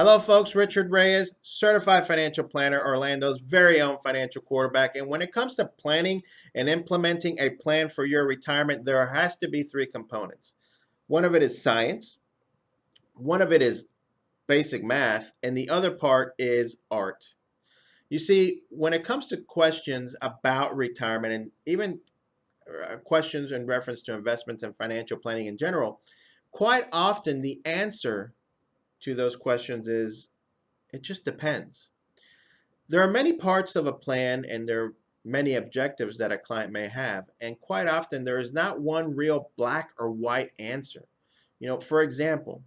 Hello, folks. Richard Reyes, certified financial planner, Orlando's very own financial quarterback. And when it comes to planning and implementing a plan for your retirement, there has to be three components. One of it is science, one of it is basic math, and the other part is art. You see, when it comes to questions about retirement and even questions in reference to investments and financial planning in general, quite often the answer to those questions is it just depends. There are many parts of a plan and there are many objectives that a client may have. And quite often there is not one real black or white answer. For example,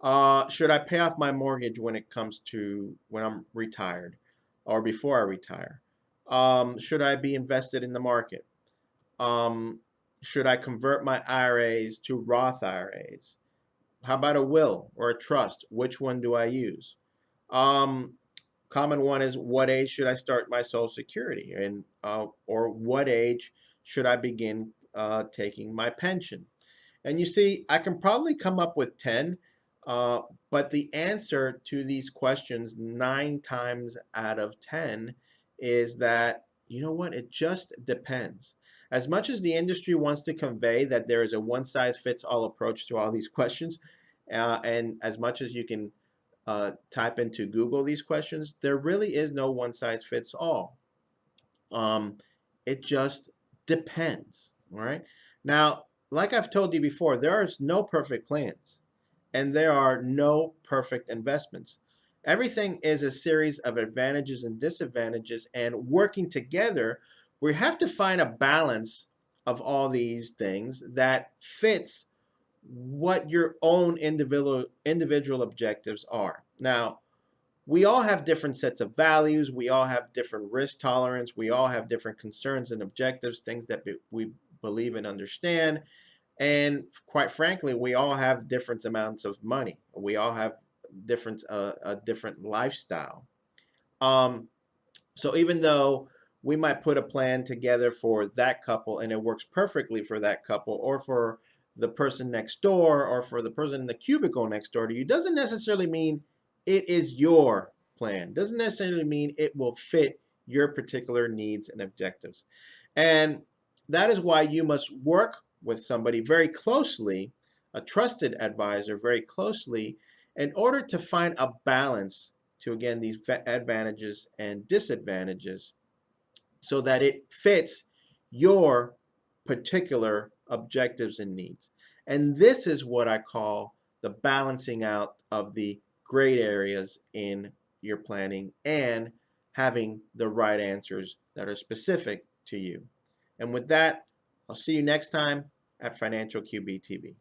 should I pay off my mortgage when I'm retired or before I retire? Should I be invested in the market? Should I convert my IRAs to Roth IRAs? How about a will or a trust? Which one do I use? Common one is, what age should I start my Social Security, and or what age should I begin taking my pension? And you see, I can probably come up with 10, but the answer to these questions 9 times out of 10 is that, you know what, it just depends. As much as the industry wants to convey that there is a one-size-fits-all approach to all these questions, and as much as you can type into Google these questions, there really is no one-size-fits-all. It just depends, all right? Now, like I've told you before, there is no perfect plans, and there are no perfect investments. Everything is a series of advantages and disadvantages, and working together, we have to find a balance of all these things that fits what your own individual objectives are. Now, we all have different sets of values. We all have different risk tolerance. We all have different concerns and objectives, things that we believe and understand. And quite frankly, we all have different amounts of money. We all have a different lifestyle. So even though we might put a plan together for that couple and it works perfectly for that couple, or for the person next door, or for the person in the cubicle next door to you, doesn't necessarily mean it is your plan. Doesn't necessarily mean it will fit your particular needs and objectives. And that is why you must work with somebody very closely, a trusted advisor very closely, in order to find a balance to, again, these advantages and disadvantages so that it fits your particular objectives and needs. And this is what I call the balancing out of the gray areas in your planning and having the right answers that are specific to you. And with that, I'll see you next time at Financial QB TV.